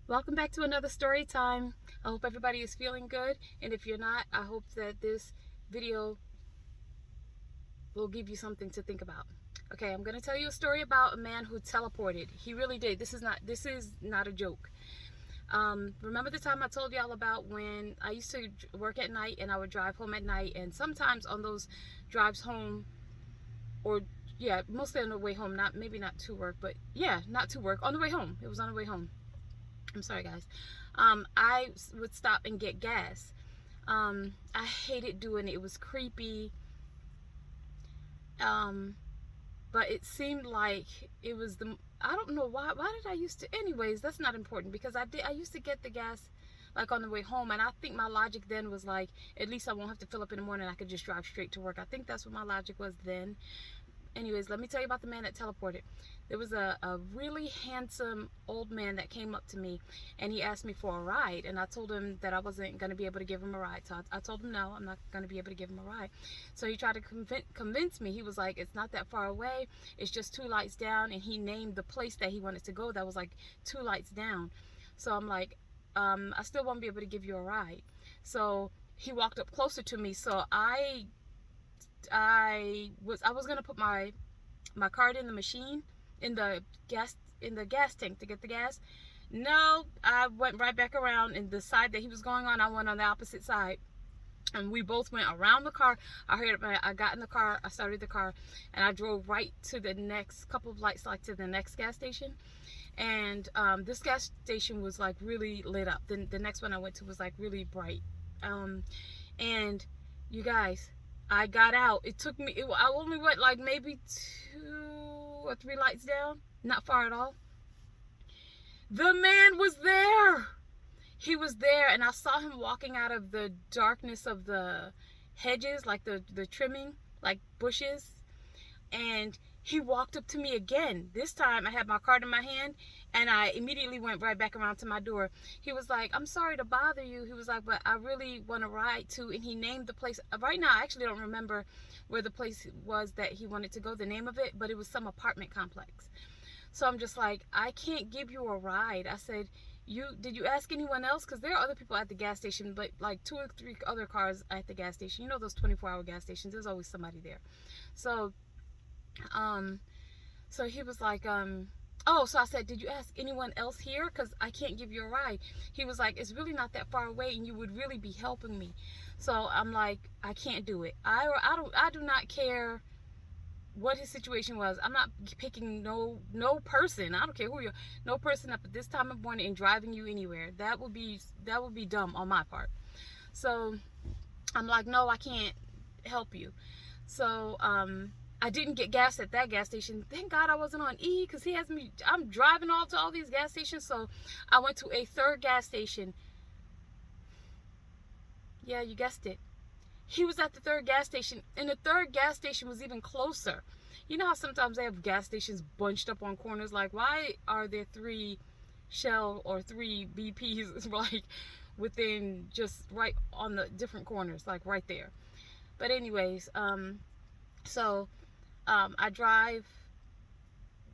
Welcome back to another story time. I hope everybody is feeling good, and if you're not, I hope that this video will give you something to think about. Okay, I'm going to tell you a story about a man who teleported. He really did. This is not a joke. Remember the time I told y'all about when I used to work at night and I would drive home at night, and sometimes on those drives home, or yeah, mostly on the way home, not maybe not to work, but yeah, not to work, on the way home. It was on the way home. I'm sorry, guys. I would stop and get gas. I hated doing it. It was creepy. Um, but it seemed like it was the. I don't know why. Why did I used to? Anyways, that's not important because I did. I used to get the gas like on the way home, and I think my logic then was like, at least I won't have to fill up in the morning. I could just drive straight to work. I think that's what my logic was then. Anyways, let me tell you about the man that teleported. There was a really handsome old man that came up to me and he asked me for a ride, and I told him that I wasn't going to be able to give him a ride. So I told him no, I'm not going to be able to give him a ride. So he tried to convince me. He was like, it's not that far away, it's just 2 lights down, and he named the place that he wanted to go that was like 2 lights down. So I'm like, I still won't be able to give you a ride. So he walked up closer to me, so I was gonna put my card in the machine, in the gas tank to get the gas. No, I went right back around, and the side that he was going on, I went on the opposite side, and we both went around the car. I got in the car, I started the car, and I drove right to the next couple of lights, like to the next gas station. And this gas station was like really lit up. The next one I went to was like really bright. And you guys, I got out. It took me, I only went like maybe 2 or 3 lights down, not far at all. The man was there. He was there, and I saw him walking out of the darkness of the hedges, like the trimming, like bushes. And he walked up to me again. This time I had my card in my hand, and I immediately went right back around to my door. He was like, I'm sorry to bother you. He was like, but I really want to ride to, and he named the place. Right now I actually don't remember where the place was that he wanted to go, the name of it, but it was some apartment complex. So I'm just like, I can't give you a ride. I said, did you ask anyone else? Because there are other people at the gas station, but like 2 or 3 other cars at the gas station. You know those 24-hour gas stations, there's always somebody there. So um so he was like, oh, so I said, did you ask anyone else here? Because I can't give you a ride. He was like, it's really not that far away, and you would really be helping me. So I'm like, I can't do it. I do not care what his situation was. I'm not picking no person. I don't care who you're. No person up at this time of morning and driving you anywhere. That would be dumb on my part. So I'm like, no, I can't help you. So I didn't get gas at that gas station. Thank God I wasn't on E, because he has me. I'm driving all to all these gas stations. So I went to a third gas station. Yeah, you guessed it. He was at the third gas station, and the third gas station was even closer. You know how sometimes they have gas stations bunched up on corners? Like, why are there 3 Shell or 3 BPs like within, just right on the different corners, like right there? But anyways, so I drive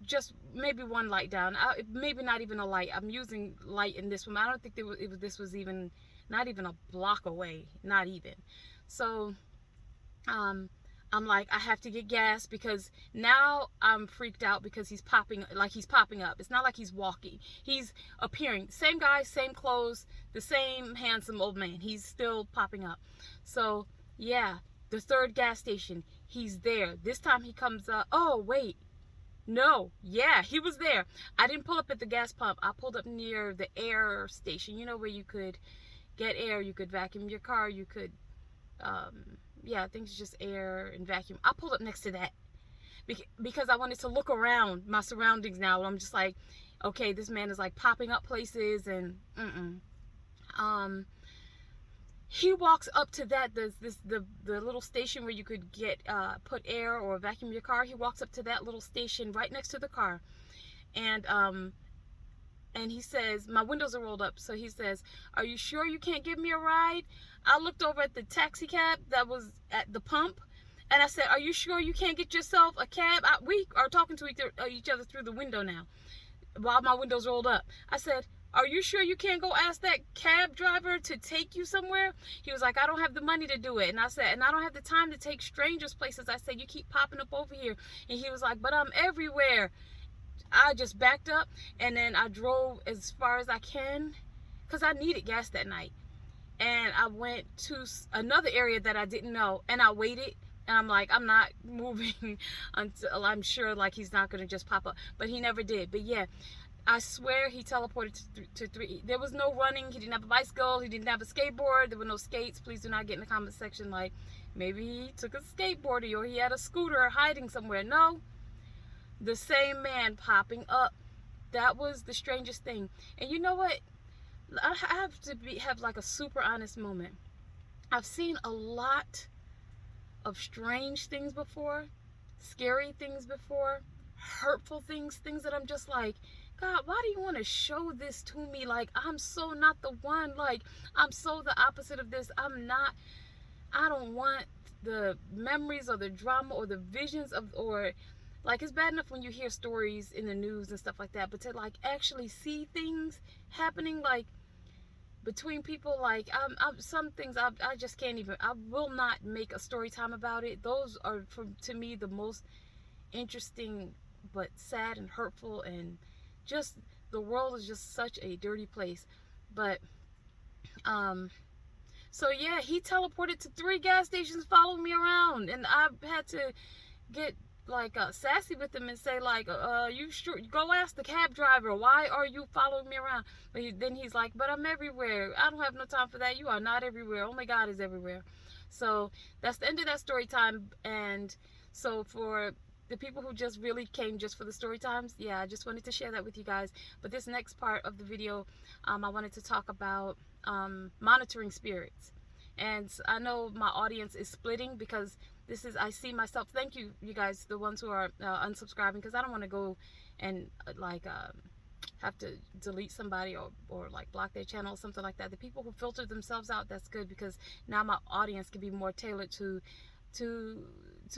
just maybe 1 light down. Maybe not even a light. I'm using light in this one. I don't think this was even not even a block away. Not even. So I'm like, I have to get gas, because now I'm freaked out because he's popping up. It's not like he's walking. He's appearing. Same guy, same clothes, the same handsome old man. He's still popping up. So yeah, the third gas station, he's there. This time he comes up. Oh, wait. No, yeah, he was there. I didn't pull up at the gas pump. I pulled up near the air station, you know, where you could get air, you could vacuum your car, you could, yeah, I think it's just air and vacuum. I pulled up next to that because I wanted to look around my surroundings now. And I'm just like, okay, this man is like popping up places, and he walks up to that, the little station where you could get put air or vacuum your car. He walks up to that little station right next to the car, and he says, my windows are rolled up, so he says, are you sure you can't give me a ride? I looked over at the taxi cab that was at the pump, and I said, are you sure you can't get yourself a cab? We are talking to each other through the window now, while my windows rolled up. I said, Are you sure you can't go ask that cab driver to take you somewhere? He was like, I don't have the money to do it. And I said, and I don't have the time to take strangers places. I said, you keep popping up over here. And he was like, but I'm everywhere. I just backed up, and then I drove as far as I can because I needed gas that night. And I went to another area that I didn't know, and I waited. And I'm like, I'm not moving until I'm sure like he's not going to just pop up. But he never did. But yeah, I swear he teleported to three. There was no running. He didn't have a bicycle. He didn't have a skateboard. There were no skates. Please do not get in the comment section like maybe he took a skateboard or he had a scooter hiding somewhere. No, the same man popping up. That was the strangest thing. And you know what? I have to have like a super honest moment. I've seen a lot of strange things before, scary things before, hurtful things, things that I'm just like, God, why do you want to show this to me? Like, I'm so not the one. Like, I'm so the opposite of this. I don't want the memories or the drama or the visions of, or like, it's bad enough when you hear stories in the news and stuff like that, but to like actually see things happening like between people, like some things I just can't even, I will not make a story time about it. Those are, to me, the most interesting but sad and hurtful, and just the world is just such a dirty place. But so yeah, he teleported to 3 gas stations, following me around, and I had to get like sassy with him and say like, you sure, go ask the cab driver, why are you following me around? But then he's like, but I'm everywhere. I don't have no time for that. You are not everywhere. Only God is everywhere. So that's the end of that story time. And so for the people who just really came just for the story times, yeah, I just wanted to share that with you guys. But this next part of the video, I wanted to talk about monitoring spirits. And I know my audience is splitting because this is, I see myself, thank you, you guys, the ones who are unsubscribing, because I don't want to go and have to delete somebody or like block their channel or something like that. The people who filter themselves out, that's good, because now my audience can be more tailored to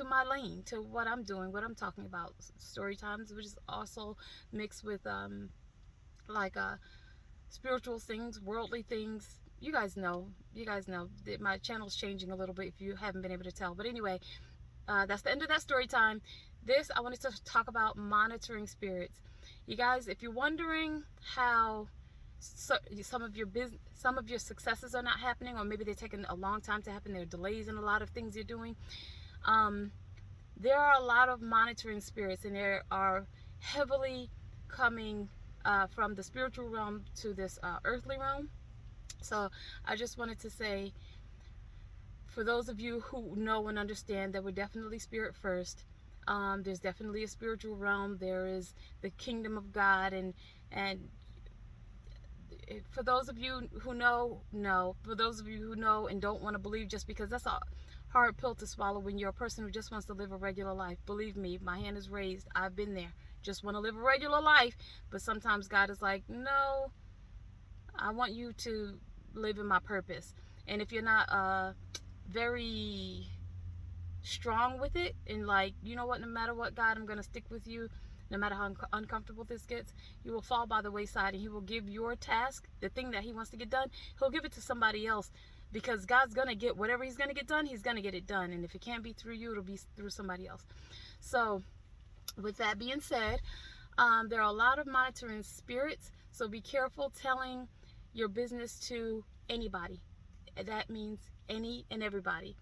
my lane, to what I'm doing, what I'm talking about. Story times, which is also mixed with spiritual things, worldly things. You guys know that my channel's changing a little bit if you haven't been able to tell. But anyway, that's the end of that story time. This, I wanted to talk about monitoring spirits. You guys, if you're wondering how some of your successes are not happening, or maybe they're taking a long time to happen, there are delays in a lot of things you're doing, there are a lot of monitoring spirits, and they are heavily coming from the spiritual realm to this earthly realm. So I just wanted to say, for those of you who know and understand that we're definitely spirit first, there's definitely a spiritual realm. There is the kingdom of God, and for those of you who know, for those of you who know and don't want to believe, just because that's a hard pill to swallow when you're a person who just wants to live a regular life. Believe me, my hand is raised. I've been there. Just want to live a regular life, but sometimes God is like, no, I want you to live in my purpose. And if you're not very strong with it, and like, you know what, no matter what, God, I'm going to stick with you, no matter how uncomfortable this gets, you will fall by the wayside, and he will give your task, the thing that he wants to get done, he'll give it to somebody else, because God's going to get whatever he's going to get done, he's going to get it done. And if it can't be through you, it'll be through somebody else. So with that being said, there are a lot of monitoring spirits, so be careful telling your business to anybody. That means any and everybody.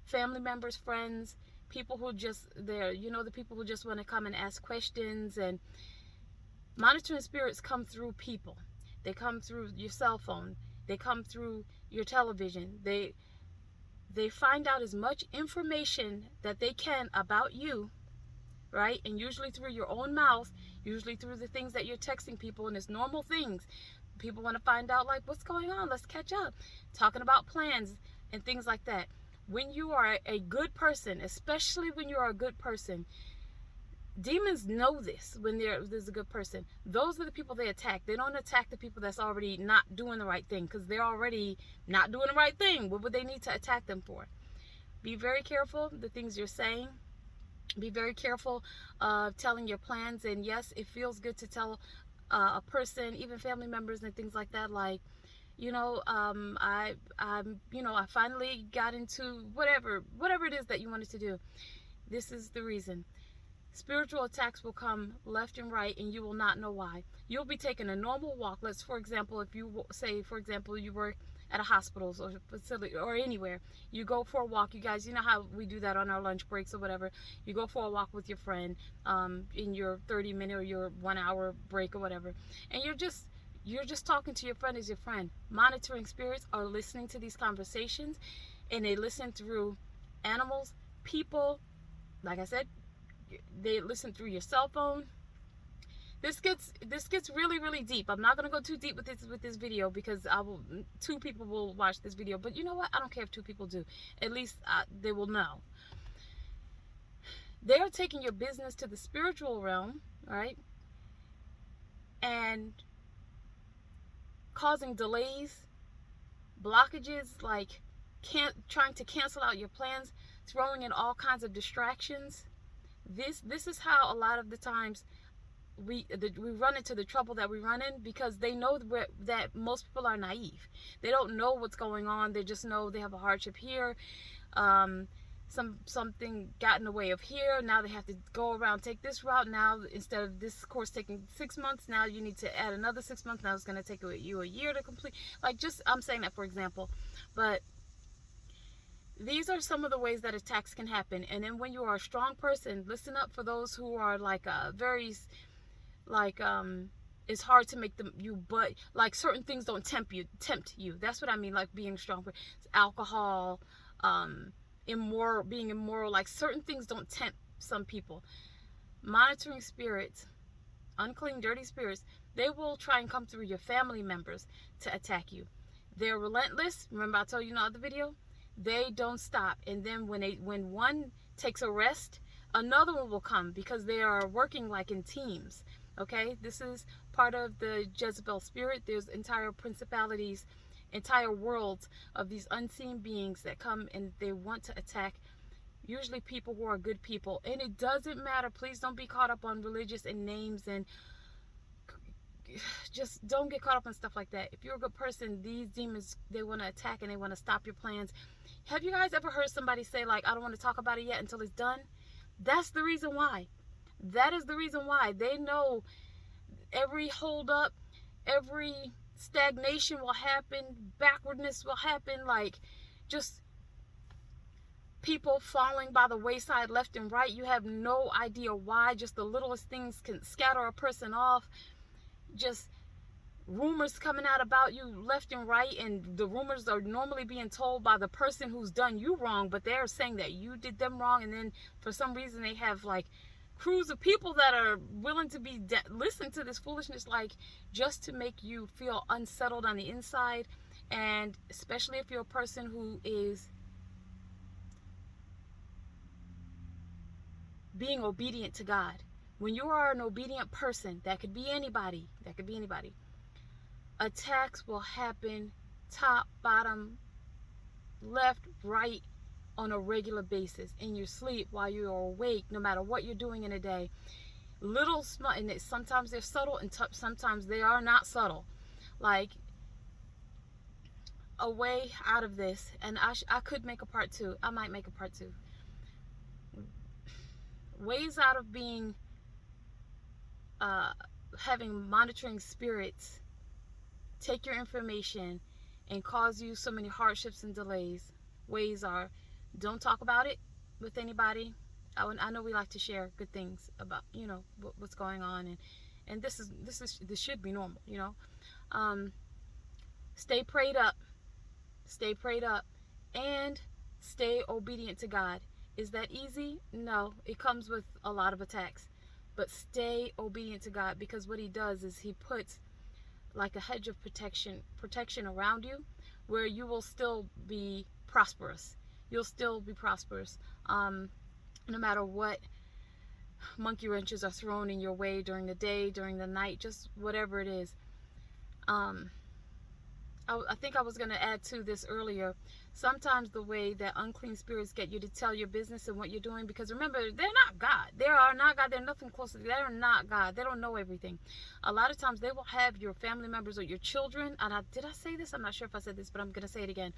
Family members, friends, people who just, the people who just want to come and ask questions. And monitoring spirits come through people. They come through your cell phone. They come through your television. They find out as much information that they can about you, right? And usually through your own mouth, usually through the things that you're texting people, and it's normal things. People want to find out, like, what's going on? Let's catch up. Talking about plans and things like that. When you are a good person, especially when you are a good person, demons know this. When there's a good person, those are the people they attack. They don't attack the people that's already not doing the right thing, because they're already not doing the right thing. What would they need to attack them for? Be very careful the things you're saying. Be very careful of telling your plans. And yes, it feels good to tell a person, even family members and things like that, like, I finally got into whatever it is that you wanted to do. This is the reason. Spiritual attacks will come left and right, and you will not know why. You'll be taking a normal walk. Let's, for example, if you say, for example, you work at a hospital or facility or anywhere, you go for a walk. You guys, you know how we do that on our lunch breaks or whatever. You go for a walk with your friend in your 30-minute or your 1-hour break or whatever, and you're just talking to your friend as your friend. Monitoring spirits are listening to these conversations, and they listen through animals, people. Like I said, they listen through your cell phone. This gets really, really deep. I'm not gonna go too deep with this video because 2 people will watch this video. But you know what? I don't care if 2 people do. At least they will know. They are taking your business to the spiritual realm, right? And causing delays, blockages, like trying to cancel out your plans, throwing in all kinds of distractions. This is how a lot of the times we run into the trouble that we run in, because they know that most people are naive. They don't know what's going on. They just know they have a hardship here. Something got in the way of here. Now they have to go around, take this route. Now, instead of this course taking 6 months, now you need to add another 6 months. Now it's going to take you a year to complete. Like, just, I'm saying that for example. But these are some of the ways that attacks can happen. And then when you are a strong person, listen up for those who are like very, like, it's hard to make them but like certain things don't tempt you. That's what I mean, like being strong. It's alcohol, being immoral, like certain things don't tempt some people. Monitoring spirits, unclean, dirty spirits, they will try and come through your family members to attack you. They're relentless. Remember I told you in the other video? They don't stop. And then when one takes a rest, another one will come, because they are working like in teams. Okay, this is part of the Jezebel spirit. There's entire principalities, entire worlds of these unseen beings that come and they want to attack usually people who are good people. And it doesn't matter. Please don't be caught up on religious and names, and just don't get caught up on stuff like that. If you're a good person, these demons, they want to attack and they want to stop your plans. Have you guys ever heard somebody say, like, I don't want to talk about it yet until it's done? That's the reason why. That is the reason why. They know every hold up, every stagnation will happen, backwardness will happen, like just people falling by the wayside left and right. You have no idea why. Just the littlest things can scatter a person off. Just rumors coming out about you left and right, and the rumors are normally being told by the person who's done you wrong, but they're saying that you did them wrong. And then for some reason they have like crews of people that are willing to listen to this foolishness, like just to make you feel unsettled on the inside. And especially if you're a person who is being obedient to God. When you are an obedient person, that could be anybody, attacks will happen top, bottom, left, right, on a regular basis, in your sleep, while you're awake, no matter what you're doing in a day. Little small, and sometimes they're subtle, and sometimes they are not subtle. Like, a way out of this, and I could make a part 2. I might make a part 2. Ways out of being having monitoring spirits take your information and cause you so many hardships and delays. Ways are, don't talk about it with anybody. I know we like to share good things about, what's going on, and this should be normal, Stay prayed up, and stay obedient to God. Is that easy? No, it comes with a lot of attacks. But stay obedient to God, because what he does is he puts like a hedge of protection around you, where you will still be prosperous. You'll still be prosperous, no matter what monkey wrenches are thrown in your way during the day, during the night, just whatever it is. I I think I was going to add to this earlier. Sometimes the way that unclean spirits get you to tell your business and what you're doing, because remember, they're not God. They are not God. They're nothing close to. They're not God. They don't know everything. A lot of times they will have your family members or your children. And did I say this? I'm not sure if I said this, but I'm going to say it again.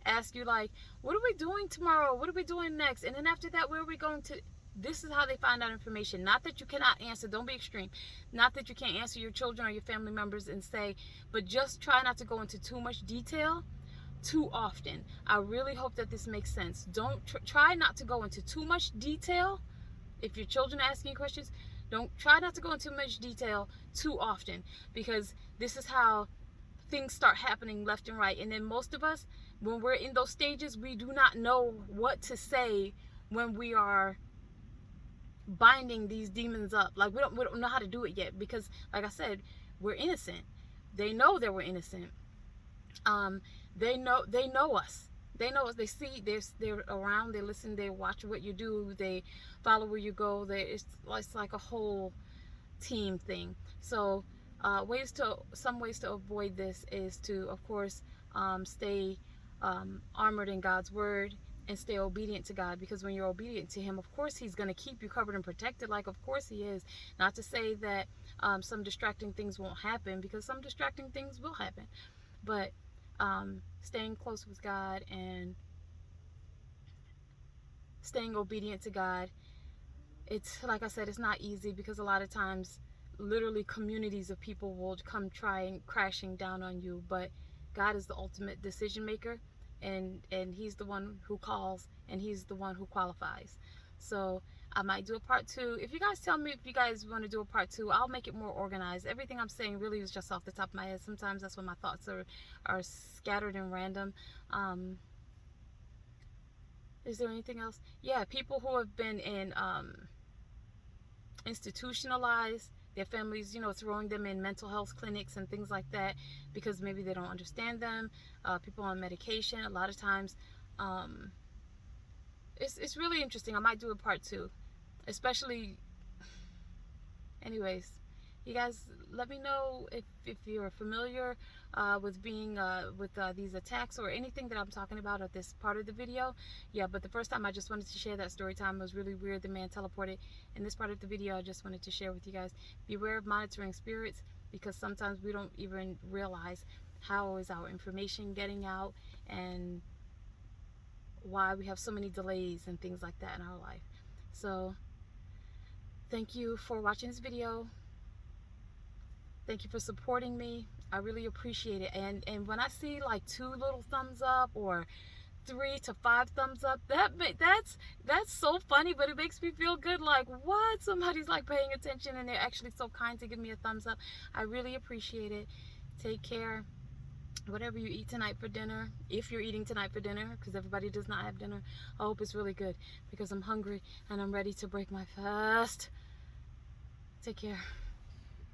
Ask you like, what are we doing tomorrow? What are we doing next? And then after that, where are we going to? This is how they find out information. Not that you cannot answer. Don't be extreme. Not that you can't answer your children or your family members and say, but just try not to go into too much detail too often. I really hope that this makes sense. Don't try not to go into too much detail. If your children are asking you questions, don't try not to go into much detail too often, because this is how things start happening left and right. And then most of us, when we're in those stages, we do not know what to say when we are binding these demons up. Like we don't know how to do it yet, because like I said, we're innocent. They know that we're innocent. They know us. They know us. They see. They're around. They listen. They watch what you do. They follow where you go. It's like a whole team thing. So some ways to avoid this is to, of course, stay armored in God's word and stay obedient to God, because when you're obedient to him, of course he's going to keep you covered and protected. Like, of course he is. Not to say that some distracting things won't happen, because some distracting things will happen, but staying close with God and staying obedient to God, it's like I said, it's not easy, because a lot of times literally communities of people will come trying crashing down on you, but God is the ultimate decision maker, and he's the one who calls, and he's the one who qualifies. So I might do a part 2. If you guys tell me if you guys want to do a part 2, I'll make it more organized. Everything I'm saying really is just off the top of my head. Sometimes that's when my thoughts are scattered and random. Is there anything else? Yeah, people who have been in institutionalized, their families, throwing them in mental health clinics and things like that, because maybe they don't understand them. People on medication, a lot of times. It's really interesting. I might do a part 2, especially. Anyways, you guys, let me know if you're familiar with being with these attacks or anything that I'm talking about at this part of the video. Yeah, but the first time I just wanted to share that story time. It was really weird. The man teleported. In this part of the video, I just wanted to share with you guys. Beware of monitoring spirits, because sometimes we don't even realize how is our information getting out and why we have so many delays and things like that in our life. So thank you for watching this video. Thank you for supporting me. I really appreciate it. And when I see like 2 little thumbs up or 3 to 5 thumbs up, that's so funny, but it makes me feel good. Like, what? Somebody's like paying attention, and they're actually so kind to give me a thumbs up. I really appreciate it. Take care. Whatever you eat tonight for dinner, if you're eating tonight for dinner, because everybody does not have dinner, I hope it's really good, because I'm hungry and I'm ready to break my fast. Take care.